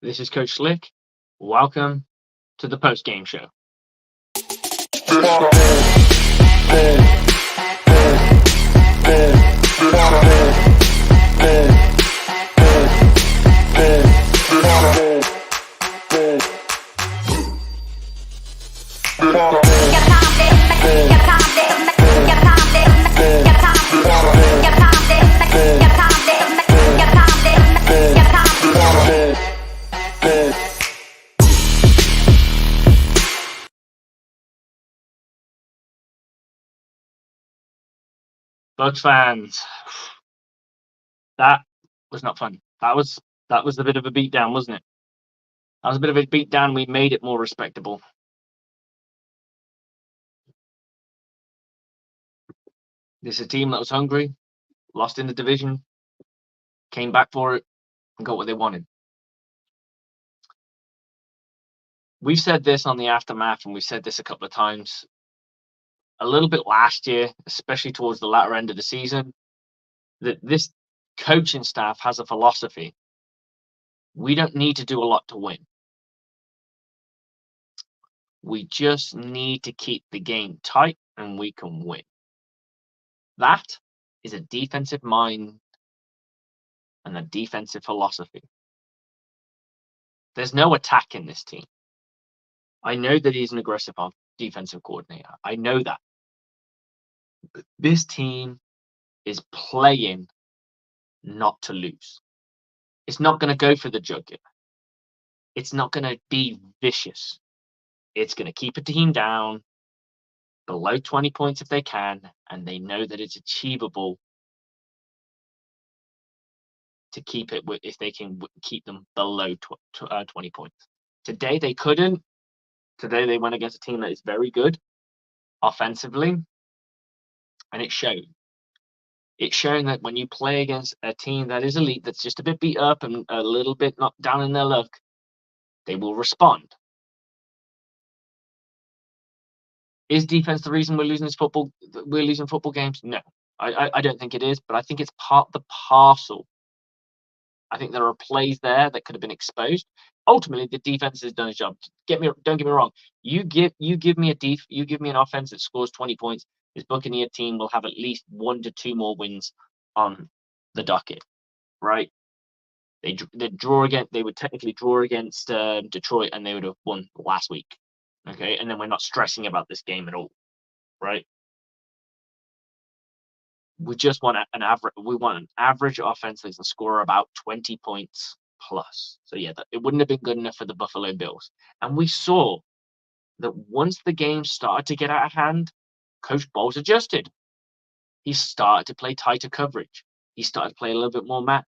This is Coach Slick. Welcome to the Postgame Show. Bucs fans, that was not fun. That was a bit of a beatdown, wasn't it? That was a bit of a beatdown. We made it more respectable. This is a team that was hungry, lost in the division, came back for it, and got what they wanted. We've said this on the aftermath, and we've said this a couple of times. A little bit last year, especially towards the latter end of the season, that this coaching staff has a philosophy. We don't need to do a lot to win. We just need to keep the game tight and we can win. That is a defensive mind and a defensive philosophy. There's no attack in this team. I know that he's an aggressive defensive coordinator. I know that. But this team is playing not to lose. It's not going to go for the jugular. It's not going to be vicious. It's going to keep a team down below 20 points if they can, and they know that it's achievable to keep it if they can keep them below 20 points. Today they couldn't. Today they went against a team that is very good offensively, and it showed. It's showing that when you play against a team that is elite, that's just a bit beat up and a little bit knocked down in their luck, they will respond. Is defense the reason we're losing football games? No, I don't think it is, but I think it's part of the parcel. I think there are plays there that could have been exposed. Ultimately, the defense has done its job. Don't get me wrong. You give me an offense that scores 20 points. This Buccaneer team will have at least 1 to 2 more wins on the docket, right? They draw again. They would technically draw against Detroit, and they would have won last week. Okay, and then we're not stressing about this game at all, right? We just want an average. We want an average offense that can score about 20 points plus. So yeah, it wouldn't have been good enough for the Buffalo Bills. And we saw that once the game started to get out of hand, Coach Bowles adjusted. He started to play tighter coverage. He started to play a little bit more mat.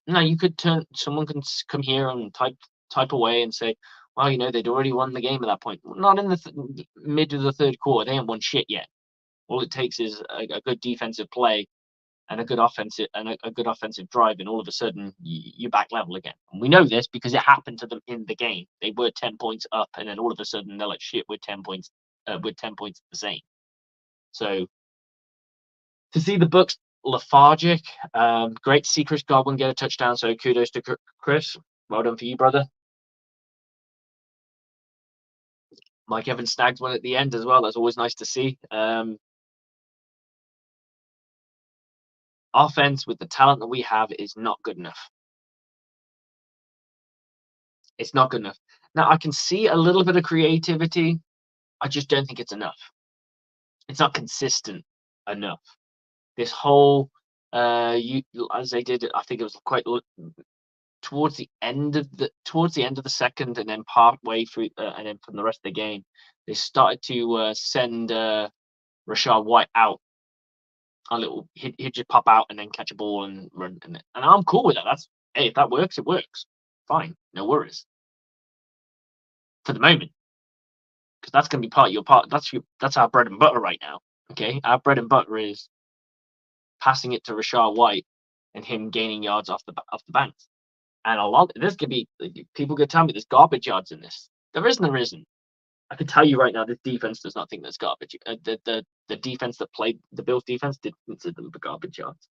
Now you could someone can come here and type away and say, well, they'd already won the game at that point. Not in the mid of the third quarter. They haven't won shit yet. All it takes is a good defensive play and a good offensive drive, and all of a sudden you're back level again. And we know this because it happened to them in the game. They were 10 points up, and then all of a sudden they're like, shit, we're 10 points. We're 10 points the same. So to see the Bucs lethargic, great to see Chris Godwin get a touchdown. So kudos to Chris. Well done for you, brother. Mike Evans snagged one at the end as well. That's always nice to see. Offense with the talent that we have is not good enough. It's not good enough. Now, I can see a little bit of creativity. I just don't think it's enough. It's not consistent enough. This whole, as they did, I think it was quite towards the end of the second, and then part way through, and then from the rest of the game, they started to send Rachaad White out. A little, he'd just pop out and then catch a ball and run, and I'm cool with that. If that works, it works. Fine, no worries. For the moment, because that's going to be part of your part. That's our bread and butter right now. Okay, our bread and butter is passing it to Rachaad White and him gaining yards off the banks. And this could be, people could tell me there's garbage yards in this. There isn't. I can tell you right now, this defense does not think there's garbage. The defense that played, the Bills defense, didn't consider them the garbage yards.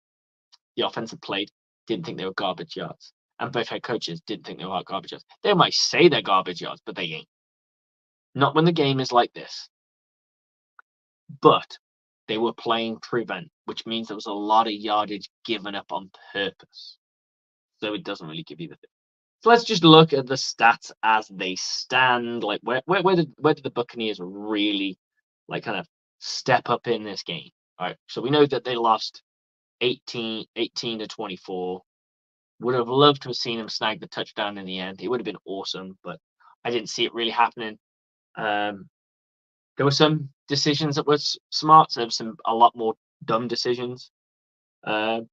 The offense that played didn't think they were garbage yards. and both head coaches didn't think they were garbage yards. They might say they're garbage yards, but they ain't. Not when the game is like this. But they were playing prevent, which means there was a lot of yardage given up on purpose. So it doesn't really give you the thing. So let's just look at the stats as they stand. Like where did the Buccaneers really like kind of step up in this game? All right. So we know that they lost 18 to 24. Would have loved to have seen them snag the touchdown in the end. It would have been awesome, but I didn't see it really happening. There were some decisions that were smart. So there was a lot more dumb decisions. There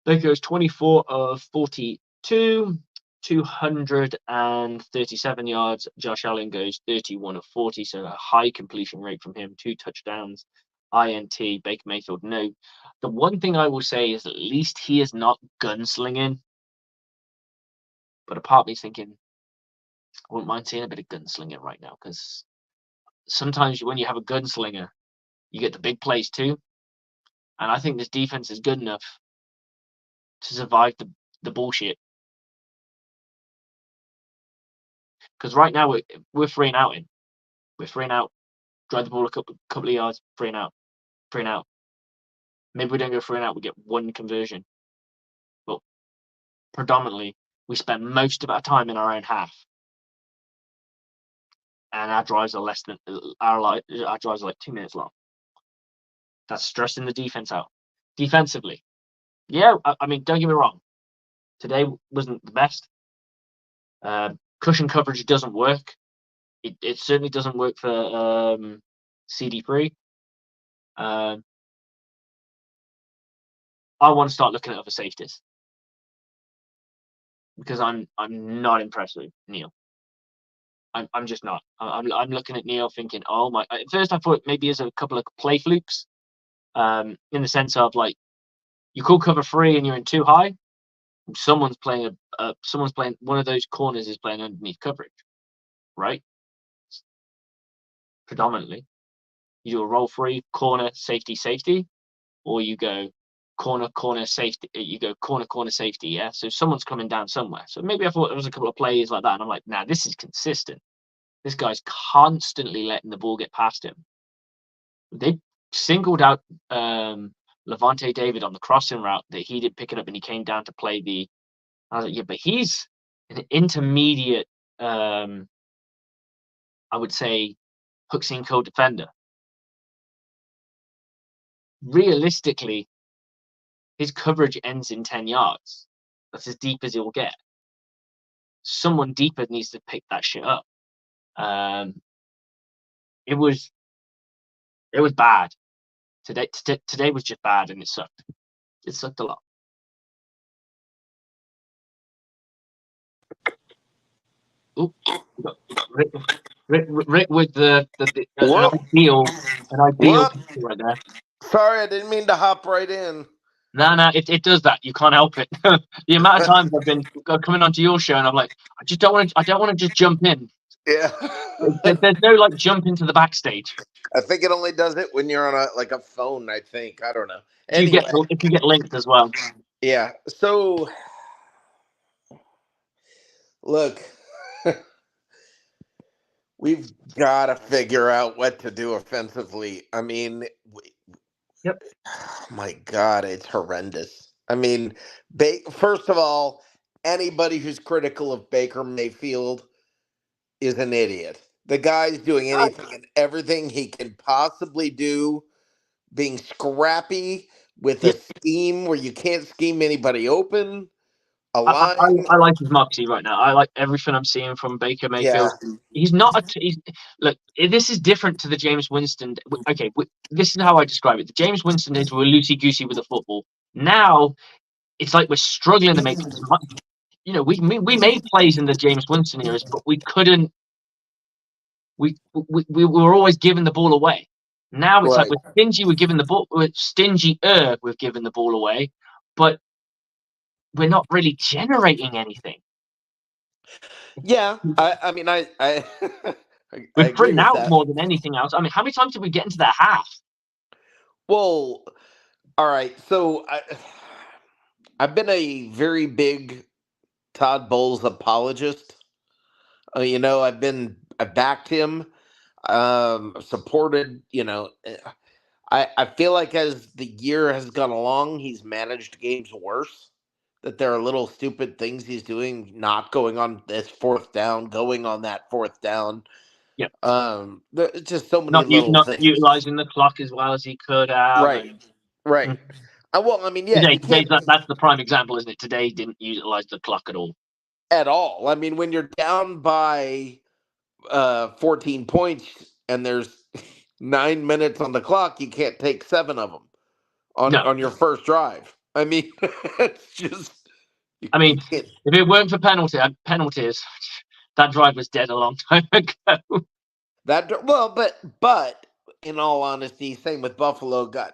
goes 24 of 42, 237 yards. Josh Allen goes 31 of 40, so a high completion rate from him. 2 touchdowns. INT. Baker Mayfield, no. The one thing I will say is at least he is not gunslinging. But a part of me is thinking, I wouldn't mind seeing a bit of gunslinging right now, because sometimes when you have a gunslinger, you get the big plays too. And I think this defense is good enough to survive the bullshit. Because right now we're 3 and out in. We're 3 and out. Drive the ball a couple of yards, 3 and out. 3 and out. Maybe we don't go 3 and out, we get 1 conversion. But predominantly, we spend most of our time in our own half. And our drives are less than our drives are like 2 minutes long. That's stressing the defense out. Defensively, yeah, I mean, don't get me wrong. Today wasn't the best. Cushion coverage doesn't work. It certainly doesn't work for CD3. I want to start looking at other safeties because I'm not impressed with Neal. I'm just not. I'm looking at Neal thinking, oh my. At first, I thought maybe there's a couple of play flukes, in the sense of like you could cover 3 and you're in too high. Someone's playing one of those corners is playing underneath coverage, right? Predominantly, you do a roll 3 corner safety, or you go corner safety. You go corner safety. Yeah. So someone's coming down somewhere. So maybe I thought there was a couple of plays like that, and I'm like, nah, this is consistent. This guy's constantly letting the ball get past him. They singled out Levante David on the crossing route that he didn't pick it up, and he came down to play the. I was like, yeah, but he's an intermediate, I would say, hook seam code defender. Realistically, his coverage ends in 10 yards. That's as deep as it will get. Someone deeper needs to pick that shit up. It was bad. Today was just bad, and it sucked. It sucked a lot. Ooh, Rick with an ideal right there. Sorry, I didn't mean to hop right in. No, it does that. You can't help it. The amount of times I've been coming onto your show, and I'm like, I don't want to just jump in. Yeah. There's no like jump into the backstage. I think it only does it when you're on a phone. I think, I don't know. Anyway. If you get linked as well. Yeah. So, look, we've got to figure out what to do offensively. I mean, yep. Oh my God, it's horrendous. I mean, first of all, anybody who's critical of Baker Mayfield is an idiot. The guy's doing anything and everything he can possibly do, being scrappy with a scheme where you can't scheme anybody open. I like his moxie right now. I like everything I'm seeing from Baker Mayfield. Yeah. He's not look, this is different to the James Winston. Okay, this is how I describe it. The James Winston days were loosey-goosey with the football. Now, it's like we're struggling to make we made plays in the James Winston eras, but we couldn't. We were always giving the ball away. Now it's like we're stingy. We're giving the ball. We're stingy-er. We've given the ball away, but we're not really generating anything. Yeah, I mean, we're printing out more than anything else. I mean, how many times did we get into that half? Well, all right. So I've been a very big Todd Bowles apologist. I backed him, supported. I feel like as the year has gone along, he's managed games worse. That there are little stupid things he's doing, not going on this fourth down, going on that fourth down. Yep. There's just so many little not things. utilizing the clock as well as he could have. Right, And right. Well, I mean, yeah, you today can't that's the prime example, isn't it? Today he didn't utilize the clock at all. at all. I mean, when you're down by 14 points and there's 9 minutes on the clock, you can't take 7 of them on your first drive. I mean, it's just. I mean, if it weren't for penalties, that drive was dead a long time ago. But in all honesty, same with Buffalo. Sure,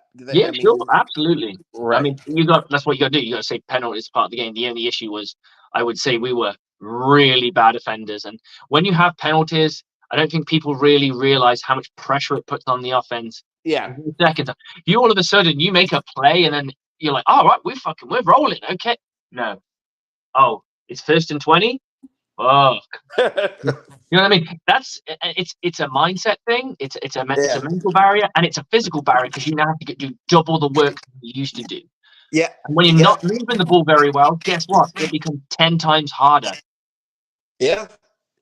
absolutely. Right. I mean, that's what you got to do. You got to say penalties is part of the game. The only issue was, I would say, we were really bad offenders, and when you have penalties, I don't think people really realize how much pressure it puts on the offense. Yeah. Second, you all of a sudden you make a play, and then you're like, "All right, we're rolling." Okay, no. Oh, it's 1st and 20. Oh, you know what I mean? It's a mindset thing. It's a mental barrier, and it's a physical barrier because you now have to do double the work you used to do. Yeah. And when you're not moving the ball very well, guess what? It becomes 10 times harder. Yeah.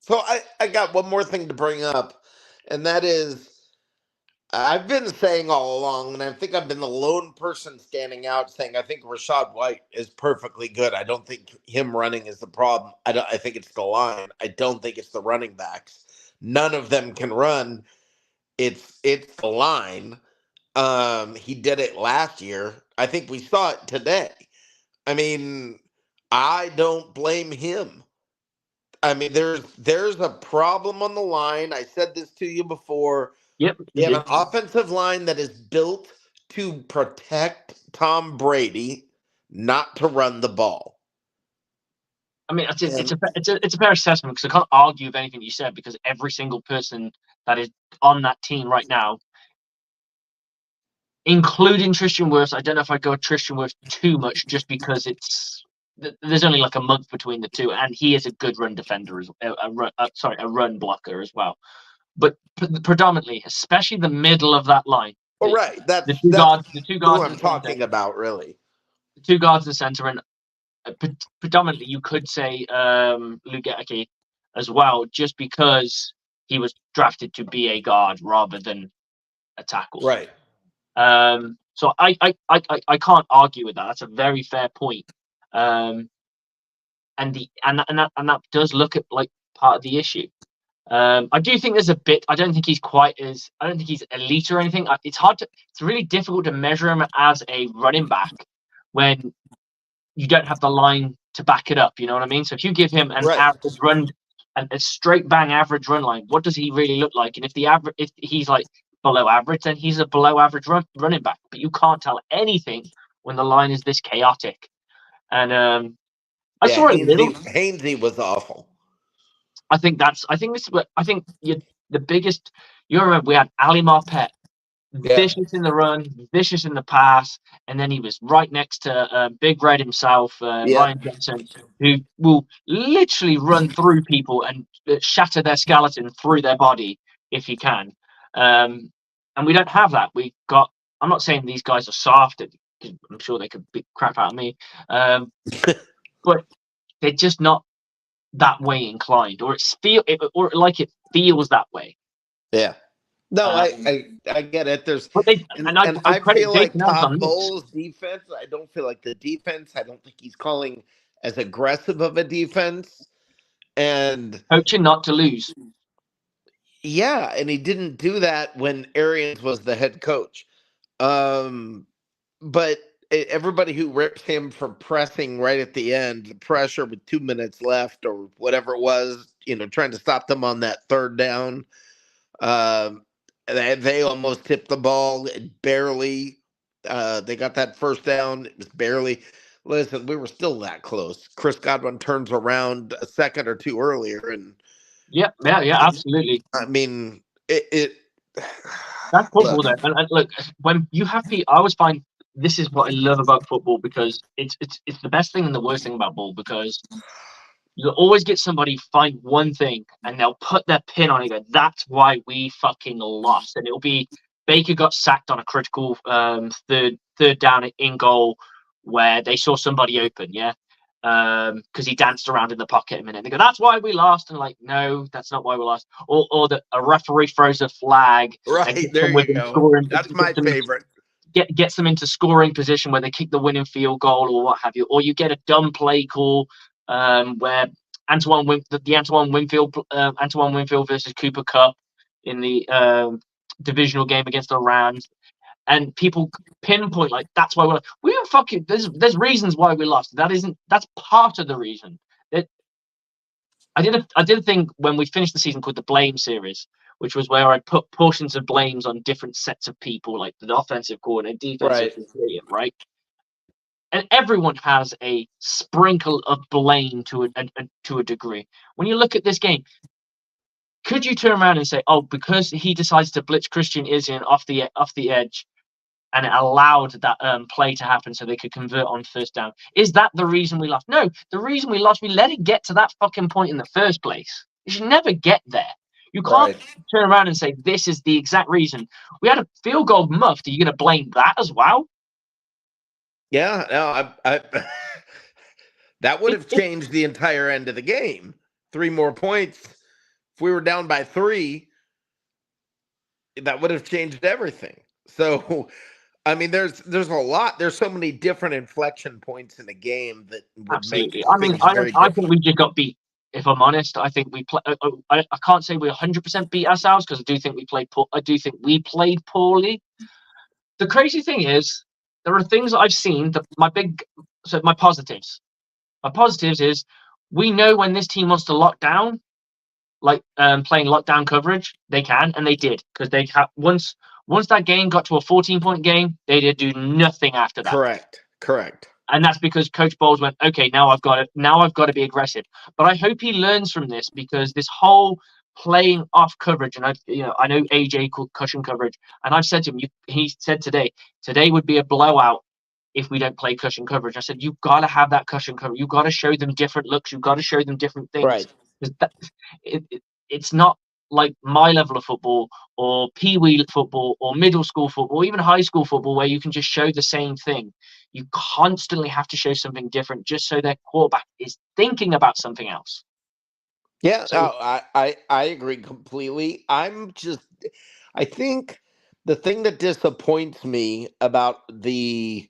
So I got one more thing to bring up, and that is, I've been saying all along, and I think I've been the lone person standing out saying I think Rashad White is perfectly good. I don't think him running is the problem. I think it's the line. I don't think it's the running backs. None of them can run. It's the line. He did it last year. I think we saw it today. I mean, I don't blame him. I mean, there's a problem on the line. I said this to you before. Yep. You have an offensive line that is built to protect Tom Brady, not to run the ball. I mean, it's a fair assessment because I can't argue with anything you said because every single person that is on that team right now, including Tristan Wirfs, I don't know if I'd go with Tristan Wirfs too much just because there's only like a month between the two, and he is a good run defender a run blocker as well. But predominantly, especially the middle of that line. Right. That's the two guards who I'm talking about, really. The 2 guards in the center, and predominantly you could say Lugetke as well, just because he was drafted to be a guard rather than a tackle. Right. So I can't argue with that. That's a very fair point. And that does look at like part of the issue. I do think there's a bit. I don't think he's elite or anything. It's really difficult to measure him as a running back when you don't have the line to back it up. You know what I mean? So if you give him an average run, a straight bang average run line, what does he really look like? And if he's like below average, then he's a below average running back. But you can't tell anything when the line is this chaotic. And I saw a little. Hainsey was awful. I think the biggest. You remember we had Ali Marpet, vicious in the run, vicious in the pass, and then he was right next to Big Red himself, Ryan Johnson, who will literally run through people and shatter their skeleton through their body if he can. And we don't have that. I'm not saying these guys are soft. I'm sure they could beat crap out of me, but they're just not that way inclined, or it feels that way. Yeah. No, I get it. I feel like Todd Bowles' defense. I don't feel like the defense. I don't think he's calling as aggressive of a defense, and coaching not to lose. Yeah, and he didn't do that when Arians was the head coach. But everybody who rips him for pressing right at the end, the pressure with 2 minutes left or whatever it was, trying to stop them on that third down. They almost tipped the ball barely. They got that first down. It was barely. Listen, we were still that close. Chris Godwin turns around a second or two earlier, and yeah, absolutely. I mean, that's football, though. And look, when you have people, I was fine. this is what I love about football, because it's the best thing and the worst thing about ball, because you'll always get somebody find one thing and they'll put their pin on it and go, that's why we fucking lost. And it'll be Baker got sacked on a critical third down in goal where they saw somebody open, yeah. Because he danced around in the pocket a minute. They go, that's why we lost. And like, no, that's not why we lost. Or that a referee throws a flag and Right, gets there them you within go. scoring, That's my favorite. gets them into scoring position where they kick the winning field goal or what have you. Or you get a dumb play call where the Antoine Winfield versus Cooper Kupp in the divisional game against the Rams, and people pinpoint like that's why we don't fucking. There's reasons why we lost. That's part of the reason. I did a thing when we finished the season called the Blame Series, which was where I put portions of blames on different sets of people, like the offensive coordinator, defensive Right. coordinator, right? And everyone has a sprinkle of blame to a degree. When you look at this game, could you turn around and say, "Oh, because he decides to blitz Christian Izien off the edge, and it allowed that play to happen so they could convert on first down"? Is that the reason we lost? No, the reason we lost, we let it get to that fucking point in the first place. You should never get there. You can't Right. turn around and say this is the exact reason. We had a field goal muffed. Are you going to blame that as well? Yeah, no, I that would It, have it, changed the entire end of the game. 3 more points. If we were down by 3, that would have changed everything. So, I mean, there's a lot. There's so many different inflection points in the game that would make Absolutely. I mean, things very I think different. we just got beat. If I'm honest, I think we play. I can't say we 100% beat ourselves, because I do think we played. I do think we played poorly. The crazy thing is, there are things that I've seen. My positives. My positives is we know when this team wants to lock down, like playing lockdown coverage, they can, and they did, because they have once that game got to a 14-point game, they did do nothing after that. Correct. And that's because Coach Bowles went, okay, now I've got to be aggressive. But I hope he learns from this, because this whole playing off coverage, and I know AJ called cushion coverage, and I've said to him, he said today would be a blowout if we don't play cushion coverage. I said, you've got to have that cushion coverage. You've got to show them different looks. You've got to show them different things. Right. It's not like my level of football, or pee-wee football, or middle school football, or even high school football, where you can just show the same thing. You constantly have to show something different, just so their quarterback is thinking about something else. Yeah, So, no, I agree completely. I think the thing that disappoints me about the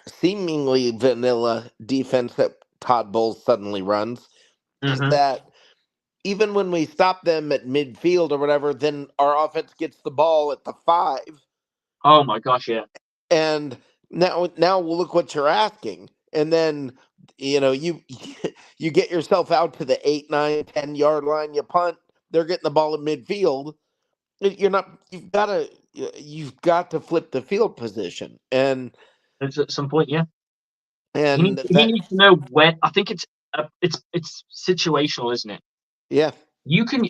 seemingly vanilla defense that Todd Bowles suddenly runs is mhm. that even when we stop them at midfield or whatever, then our offense gets the ball at the 5, Oh my gosh, yeah. and now look what you're asking, and then you you get yourself out to the 8, 9, 10 yard line, you punt, they're getting the ball at midfield. You're not. You've got to flip the field position, It's at some point, yeah. and He that needs to know when. I think it's situational, isn't it? yeah. You can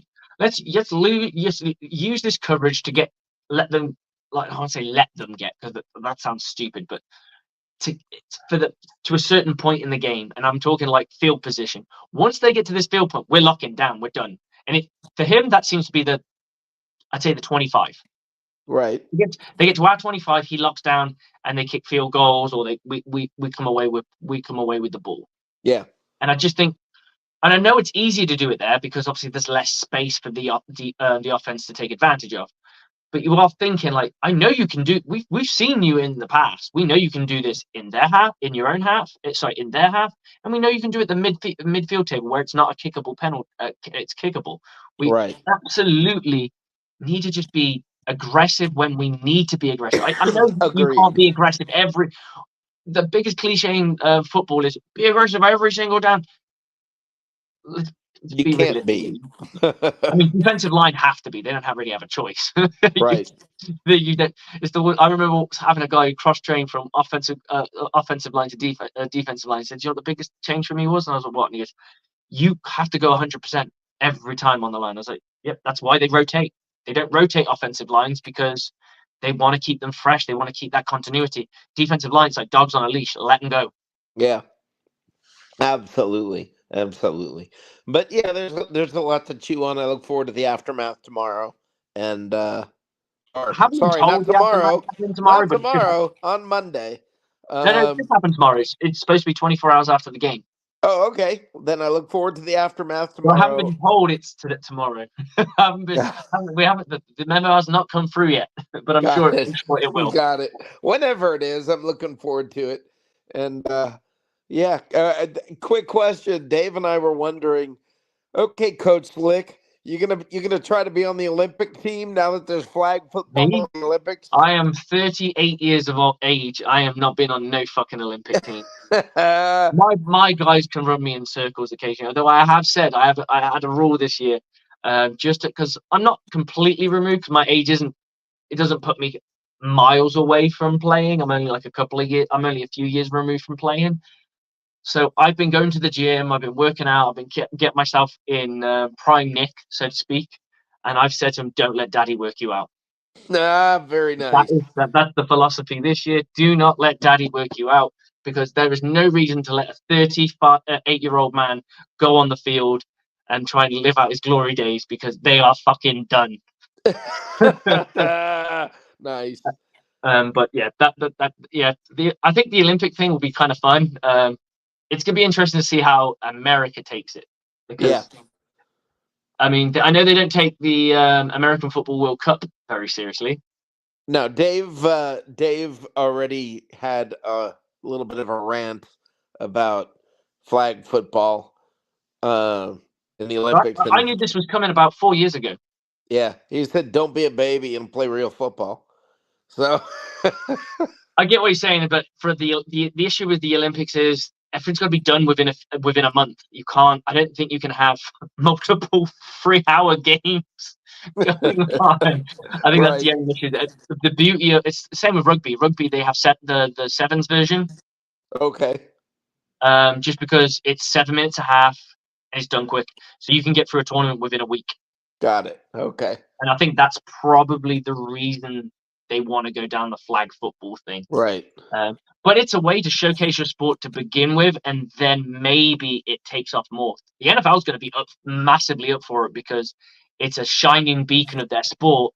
use this coverage to let them, like, I want to say let them get, because that sounds stupid, but to for the to a certain point in the game, and I'm talking like field position. Once they get to this field point, we're locking down, we're done. And for him, that seems to be I'd say the 25. Right. They get to our 25, he locks down, and they kick field goals, or we come away with the ball. Yeah. And I just think, and I know it's easier to do it there, because obviously there's less space for the offense to take advantage of. But you are thinking, like, I know you can do. We've seen you in the past. We know you can do this in their half, in your own half. In their half, and we know you can do it at the midfield table, where it's not a kickable penalty. It's kickable. We Right. absolutely need to just be aggressive when we need to be aggressive. I know you can't Agreed. be aggressive the biggest cliche in football is be aggressive every single down. Let's You be can't realistic. be. I mean, defensive line have to be. They don't really have a choice. Right. I remember having a guy cross train from offensive line to defensive line. He said, "You know what the biggest change for me was?" And I was like, "What?" And he goes, "You have to go 100% every time on the line." I was like, "Yep, that's why they rotate. They don't rotate offensive lines, because They want to keep them fresh. They want to keep that continuity. Defensive lines like dogs on a leash. Let them go. Yeah, absolutely, absolutely. But yeah, there's a lot to chew on. I look forward to the aftermath tomorrow, and I or haven't been sorry, not told the aftermath tomorrow, is happening tomorrow, not but it should happen. tomorrow, on Monday. No, it should happen tomorrow. It's supposed to be 24 hours after the game. Oh, okay. Then I look forward to the aftermath Well, I haven't tomorrow. been told it's tomorrow. We haven't. The memo has not come through yet, but I'm Got sure it. it will. Got it. Whenever it is, I'm looking forward to it. And yeah, quick question. Dave and I were wondering. Okay, Coach Slick, you gonna try to be on the Olympic team now that there's flag Me? football in the Olympics? I am 38 years of age. I have not been on no fucking Olympic team. My guys can run me in circles occasionally. Although I have said I had a rule this year, just because I'm not completely removed because my age isn't. It doesn't put me miles away from playing. I'm only like a couple of years. I'm only a few years removed from playing. So I've been going to the gym. I've been working out. I've been get myself in prime nick, so to speak. And I've said to him, "Don't let Daddy work you out." Very nice. That's the philosophy this year. Do not let Daddy work you out because there is no reason to let a 38-year-old man go on the field and try and live out his glory days because they are fucking done. Nice. But yeah, I think the Olympic thing will be kind of fun. It's gonna be interesting to see how America takes it because I mean I know they don't take the American Football World Cup very seriously. No, Dave. Dave already had a little bit of a rant about flag football in the Olympics, I and knew this was coming about 4 years ago. yeah, he said, "Don't be a baby and play real football." So, I get what you're saying, but for the issue with the Olympics is everything's got to be done within a month. You can't. I don't think you can have multiple 3-hour games going on. I think that's right. the only issue. The beauty of it's the same with rugby. Rugby they have set the sevens version, Okay. just because it's 7 minutes a half and it's done quick, so you can get through a tournament within a week. Got it. Okay. And I think that's probably the reason they want to go down the flag football thing. Right. But it's a way to showcase your sport to begin with, and then maybe it takes off more. The NFL is going to be massively up for it because it's a shining beacon of their sport,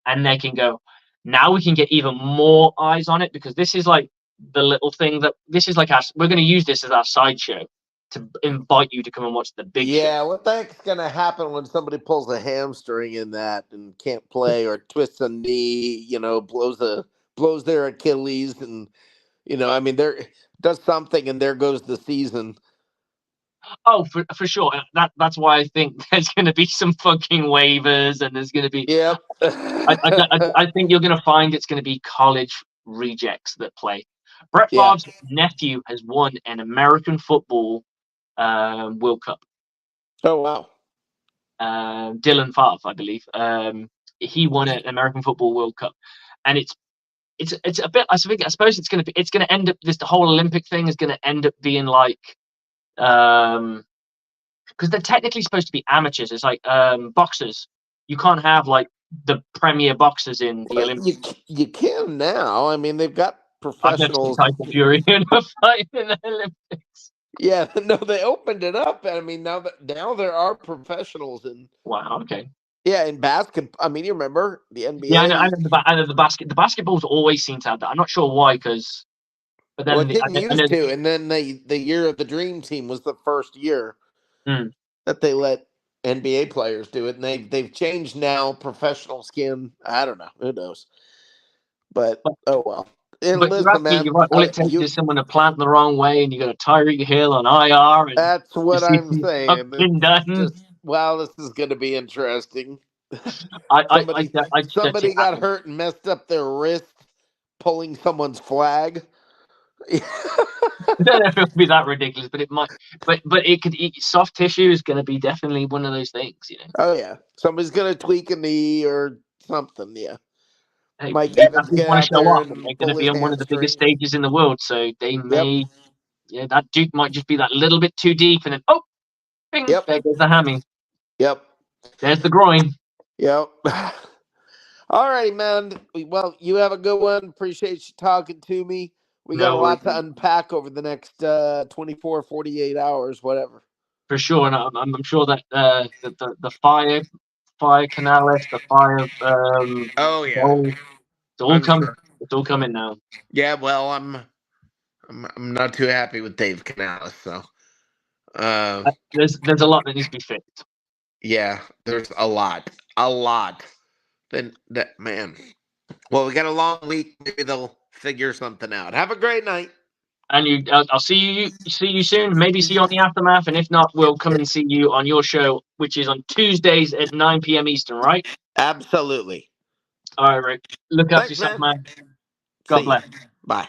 and they can go, now we can get even more eyes on it because this is like the little thing that this is like we're going to use this as our sideshow to invite you to come and watch the big show. Yeah, what the heck's gonna happen when somebody pulls a hamstring in that and can't play or twists a knee? Blows their Achilles, and I mean, there does something, and there goes the season. Oh, for sure. That's why I think there's going to be some fucking waivers, and there's going to be. Yep. I think you're going to find it's going to be college rejects that play. Brett Yeah. Favre's nephew has won an American football World Cup. Oh wow. Dylan Favre, I believe. He won an American football World Cup, and it's a bit. I suppose it's going to end up. The whole Olympic thing is going to end up being like. Because they're technically supposed to be amateurs. It's like boxers. You can't have like the premier boxers in the Olympics. You can now. I mean, they've got I've never seen professionals. Tyson Fury in a fight in the Olympics. Yeah, no, they opened it up. I mean, now there are professionals in. Wow. Okay. Yeah, in basket. I mean, you remember the NBA? Yeah, I know the basket. The basketballs always seem to have that. I'm not sure why, because. But then Well, it didn't I know, used to, and then the year of the Dream Team was the first year that they let NBA players do it, and they've changed now. Professional skin. I don't know. Who knows? But oh well. And but listen, man. you're right. All it takes is someone to plant the wrong way, and you got to Tyreek Hill on IR. And that's what I'm saying. Done. Wow, this is going to be interesting. I Somebody got hurt and messed up their wrist pulling someone's flag. I don't know if it'll be that ridiculous, but it might. But it could. Soft tissue is going to be definitely one of those things, Oh yeah, somebody's going to tweak a knee or something. Yeah. Hey, Mike Evans they get want to out show there off, and and they're going to pull be his on one of the biggest hamstring. stages in the world, so they may. Yep. Yeah, that Duke might just be that little bit too deep, and then bing, there goes the hammy. Yep. There's the groin. Yep. All right, man. Well, you have a good one. Appreciate you talking to me. We got a No lot to worries. unpack over the next 24, 48 hours, whatever. For sure, and I'm sure that the fire Canales, the fire Oh yeah, bowl, it's all I'm coming. sure. It's all coming now. Yeah, well, I'm not too happy with Dave Canales, so There's a lot that needs to be fixed. yeah, there's a lot. Then that man. Well, we got a long week. Maybe they'll figure something out. Have a great night. And I'll see you soon. Maybe see you on the aftermath, and if not, we'll come and see you on your show, which is on Tuesdays at 9 p.m. Eastern, right? Absolutely. All right, Rick. Look after Thanks, yourself, man. man. God See ya. bless. Bye.